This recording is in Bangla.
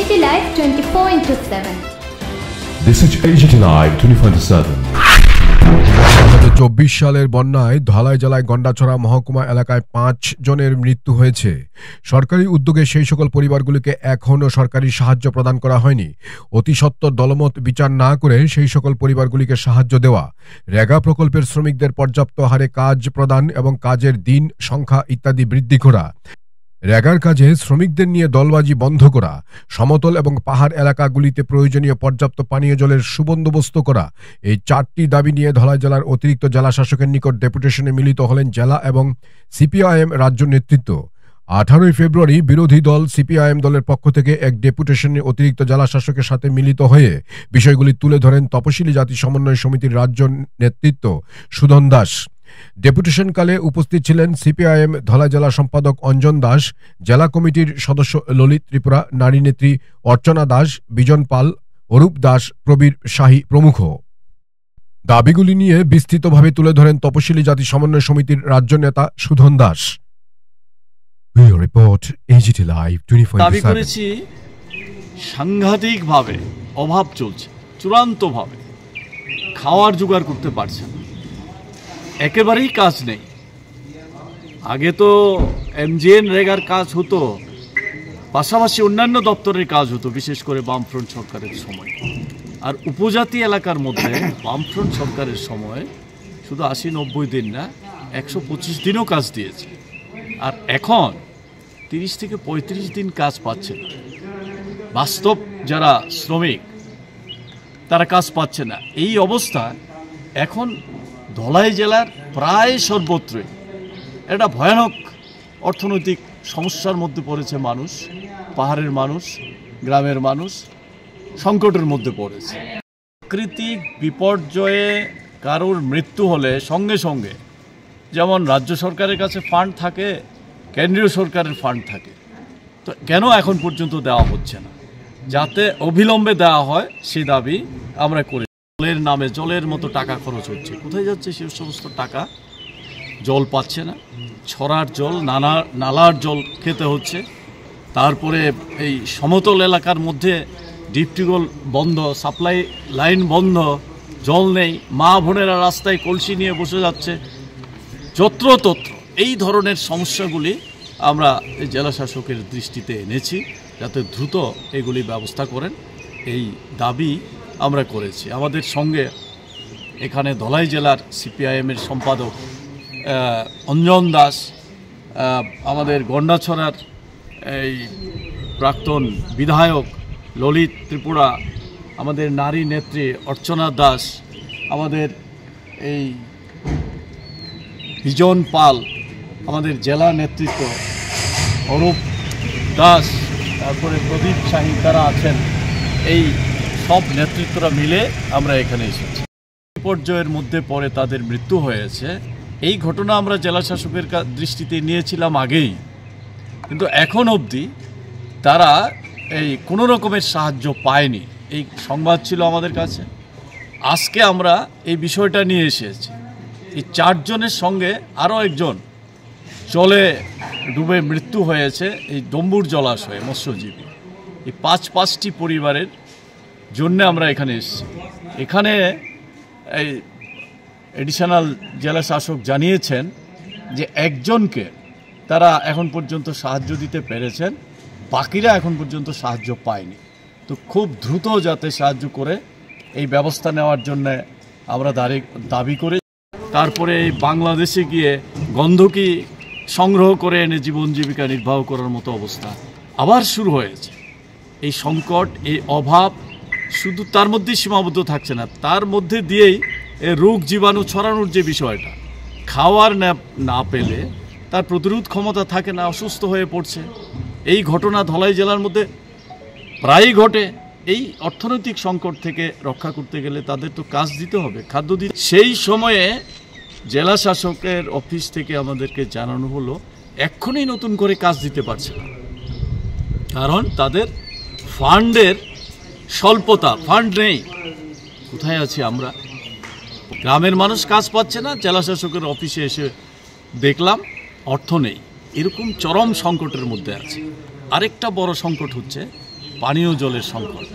AGT Live 24/7. This is AGT Live 24/7. 2024 সালের বন্যায় ধলাই জেলায় গন্ডাছড়া মহকুমা এলাকায় 5 জনের মৃত্যু হয়েছে। সরকারি উদ্যোগে সেই সকল পরিবারগুলিকে এখনও সরকারি সাহায্য প্রদান করা হয়নি। অতি সত্বর দলমত বিচার না করে সেই সকল পরিবারগুলিকে সাহায্য দেওয়া, রেগা প্রকল্পের শ্রমিকদের পর্যাপ্ত হারে কাজ প্রদান এবং কাজের দিন সংখ্যা ইত্যাদি বৃদ্ধি করা, রেগার কাজে শ্রমিকদের নিয়ে দলবাজি বন্ধ করা, সমতল এবং পাহাড় এলাকাগুলিতে প্রয়োজনীয় পর্যাপ্ত পানীয় জলের সুবন্দোবস্ত করা, এই 4টি দাবি নিয়ে ধলাই জেলার অতিরিক্ত জেলা শাসকের নিকট ডেপুটেশনে মিলিত হলেন জেলা এবং সিপিআইএম রাজ্য নেতৃত্ব। 18 ফেব্রুয়ারি বিরোধী দল সিপিআইএম দলের পক্ষ থেকে এক ডেপুটেশনে অতিরিক্ত জেলা শাসকের সাথে মিলিত হয়ে বিষয়গুলি তুলে ধরেন তপশিলি জাতি সমন্বয় সমিতির রাজ্য নেতৃত্ব সুধন দাস। ডেপুটেশনকালে উপস্থিত ছিলেন সিপিআইএম ধলাই জেলা সম্পাদক অঞ্জন দাস, জেলা কমিটির সদস্য ললিত ত্রিপুরা, নারী নেত্রী অর্চনা দাস, বিজন পাল, অরূপ দাস, প্রবীর শাহী প্রমুখ। দাবিগুলি নিয়ে বিস্তৃতভাবে তুলে ধরেন তপশিলি জাতি সমন্বয় সমিতির রাজ্য নেতা Sudhan Das. Report AGT Live 24/7। দাবি করেছি, সাংঘাতিকভাবে অভাব চলছে, চূড়ান্তভাবে খাওয়ার জোগাড় করতে পারছে না, একেবারেই কাজ নেই। আগে তো MGN রেগার কাজ হতো, পাশাপাশি অন্যান্য দপ্তরের কাজ হতো, বিশেষ করে বামফ্রন্ট সরকারের সময়। আর উপজাতি এলাকার মধ্যে বামফ্রন্ট সরকারের সময় শুধু 80-90 দিন না, 125 দিনও কাজ দিয়েছে। আর এখন 30 থেকে 35 দিন কাজ পাচ্ছে না। বাস্তব যারা শ্রমিক তারা কাজ পাচ্ছে না। এই অবস্থা এখন ধলাই জেলার প্রায় সর্বত্রই একটা ভয়ানক অর্থনৈতিক সমস্যার মধ্যে পড়েছে মানুষ। পাহাড়ের মানুষ, গ্রামের মানুষ সংকটের মধ্যে পড়েছে। প্রাকৃতিক বিপর্যয়ে কারোর মৃত্যু হলে সঙ্গে সঙ্গে যেমন রাজ্য সরকারের কাছে ফান্ড থাকে, কেন্দ্রীয় সরকারের ফান্ড থাকে, তো কেন এখন পর্যন্ত দেওয়া হচ্ছে না? যাতে অবিলম্বে দেওয়া হয় সেই দাবি আমরা করি। জলের নামে জলের মতো টাকা খরচ হচ্ছে, কোথায় যাচ্ছে সে সমস্ত টাকা? জল পাচ্ছে না, ছড়ার জল, নালার জল খেতে হচ্ছে। তারপরে এই সমতল এলাকার মধ্যে ডিপ টিউবওয়েল বন্ধ, সাপ্লাই লাইন বন্ধ, জল নেই, মা বোনেরা রাস্তায় কলসি নিয়ে বসে যাচ্ছে। যত্রতত্র এই ধরনের সমস্যাগুলি আমরা জেলা শাসকের দৃষ্টিতে এনেছি, যাতে দ্রুত এগুলি ব্যবস্থা করেন, এই দাবি আমরা করেছি। আমাদের সঙ্গে এখানে ধলাই জেলার সিপিআইএমের সম্পাদক অঞ্জন দাস, আমাদের গন্ডাছড়ার এই প্রাক্তন বিধায়ক ললিত ত্রিপুরা, আমাদের নারী নেত্রী অর্চনা দাস, আমাদের এই বিজন পাল, আমাদের জেলা নেতৃত্ব অরূপ দাস, তারপরে প্রদীপ শাহী, তারা আছেন। এই সব নেতৃত্বরা মিলে আমরা এখানে এসেছি। বিপর্যয়ের মধ্যে পরে তাদের মৃত্যু হয়েছে, এই ঘটনা আমরা জেলা শাসকের দৃষ্টিতে নিয়েছিলাম আগেই, কিন্তু এখন অবধি তারা এই কোনো রকমের সাহায্য পায়নি। এই সংবাদ ছিল আমাদের কাছে। আজকে আমরা এই বিষয়টা নিয়ে এসেছি। এই 4 জনের সঙ্গে আরও একজন জলে ডুবে মৃত্যু হয়েছে এই ডম্বুর জলাশয়ে, মৎস্যজীবী। এই 5টি পরিবারের জন্য আমরা এখানে এসেছি। এখানে এই এডিশনাল জেলা শাসক জানিয়েছেন যে একজনকে তারা এখন পর্যন্ত সাহায্য দিতে পেরেছেন, বাকিরা এখন পর্যন্ত সাহায্য পায়নি। তো খুব দ্রুত যাতে সাহায্য করে এই ব্যবস্থা নেওয়ার জন্য আমরা দাবি করে, তারপরে এই বাংলাদেশে গিয়ে গন্ধকি সংগ্রহ করে এনে জীবন জীবিকা নির্বাহ করার মতো অবস্থা আবার শুরু হয়েছে। এই সংকট, এই অভাব শুধু তার মধ্যেই সীমাবদ্ধ থাকছে না, তার মধ্যে দিয়েই রোগ জীবাণু ছড়ানোর যে বিষয়টা, খাওয়ার না পেলে তার প্রতিরোধ ক্ষমতা থাকে না, অসুস্থ হয়ে পড়ছে। এই ঘটনা ধলাই জেলার মধ্যে প্রায়ই ঘটে। এই অর্থনৈতিক সংকট থেকে রক্ষা করতে গেলে তাদের তো কাজ দিতে হবে, খাদ্য দিতে। সেই সময়ে জেলা শাসকের অফিস থেকে আমাদেরকে জানানো হলো এক্ষুনি নতুন করে কাজ দিতে পারছে না, কারণ তাদের ফান্ডের স্বল্পতা, ফান্ড নেই। কোথায় আছি আমরা? গ্রামের মানুষ কাজ পাচ্ছে না, জেলা শাসকের অফিসে এসে দেখলাম অর্থ নেই। এরকম চরম সংকটের মধ্যে আছে। আরেকটা বড় সংকট হচ্ছে পানীয় জলের সংকট।